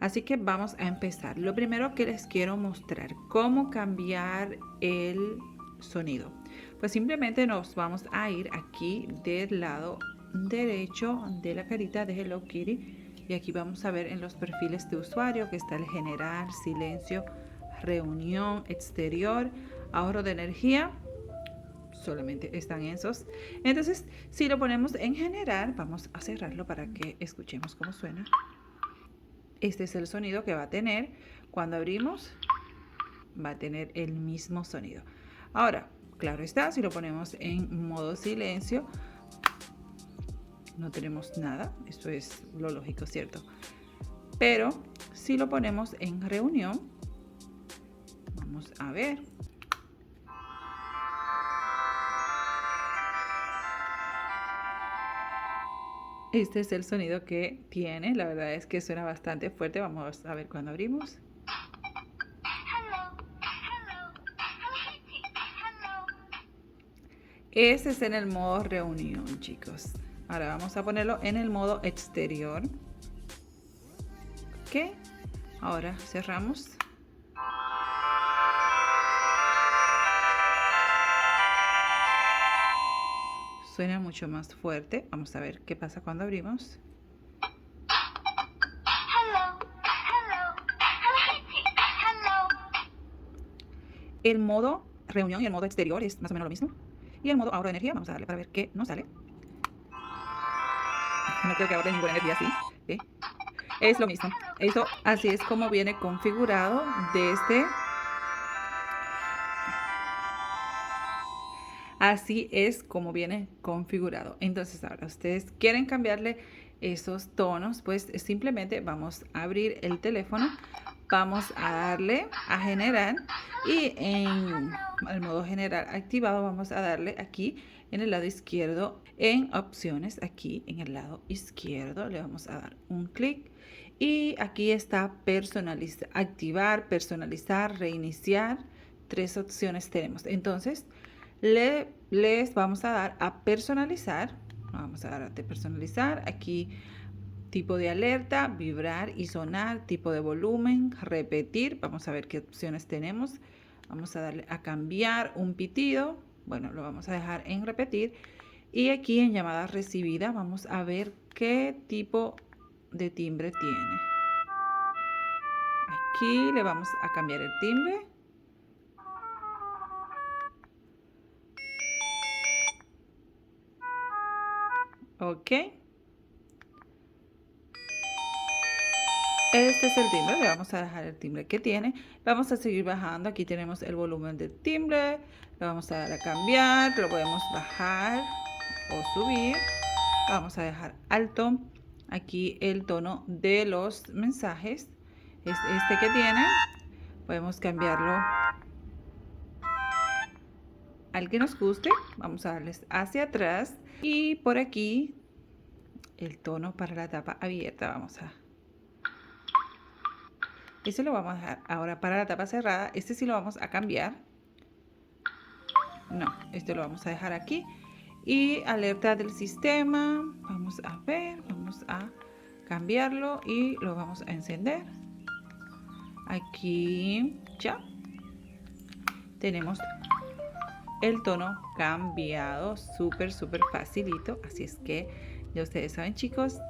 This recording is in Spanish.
Así que vamos a empezar. Lo primero que les quiero mostrar, cómo cambiar el sonido. Pues simplemente nos vamos a ir aquí del lado derecho de la carita de Hello Kitty y aquí vamos a ver en los perfiles de usuario que está el general, silencio, reunión, exterior, ahorro de energía. Solamente están esos. Entonces, si lo ponemos en general, vamos a cerrarlo para que escuchemos cómo suena. Este es el sonido que va a tener cuando abrimos. Va a tener el mismo sonido. Ahora, claro está, si lo ponemos en modo silencio, no tenemos nada. Eso es lo lógico, ¿cierto? Pero si lo ponemos en reunión, vamos a ver. Este es el sonido que tiene. La verdad es que suena bastante fuerte. Vamos a ver cuando abrimos. Este es en el modo reunión, chicos. Ahora vamos a ponerlo en el modo exterior. Ok. Ahora cerramos. Suena mucho más fuerte. Vamos a ver qué pasa cuando abrimos. El modo reunión y el modo exterior es más o menos lo mismo. Y el modo ahorro de energía, vamos a darle para ver qué nos sale. No creo que ahorre ninguna energía así. ¿Sí? Es lo mismo. Eso así es como viene configurado desde... Así es como viene configurado. Entonces ahora ustedes quieren cambiarle esos tonos, pues simplemente vamos a abrir el teléfono, vamos a darle a generar y en el modo general activado vamos a darle aquí en el lado izquierdo en opciones, aquí en el lado izquierdo le vamos a dar un clic y aquí está personalizar, activar, personalizar, reiniciar. Tres opciones tenemos. Entonces les vamos a dar a personalizar. Vamos a dar a personalizar. Aquí tipo de alerta, vibrar y sonar, tipo de volumen, repetir. Vamos a ver qué opciones tenemos. Vamos a darle a cambiar un pitido. Bueno, lo vamos a dejar en repetir. Y aquí en llamada recibida vamos a ver qué tipo de timbre tiene. Aquí le vamos a cambiar el timbre. Ok. Este es el timbre, le vamos a dejar el timbre que tiene. Vamos a seguir bajando, aquí tenemos el volumen del timbre. Le vamos a dar a cambiar, lo podemos bajar o subir. Vamos a dejar alto. Aquí el tono de los mensajes es este que tiene. Podemos cambiarlo al que nos guste. Vamos a darles hacia atrás. Y por aquí el tono para la tapa abierta. Vamos a... Este lo vamos a dejar. Ahora para la tapa cerrada, este sí lo vamos a cambiar. No, este lo vamos a dejar aquí. Y alerta del sistema. Vamos a ver, vamos a cambiarlo y lo vamos a encender. Aquí ya tenemos el tono cambiado. Súper facilito. Así es que ya ustedes saben, chicos.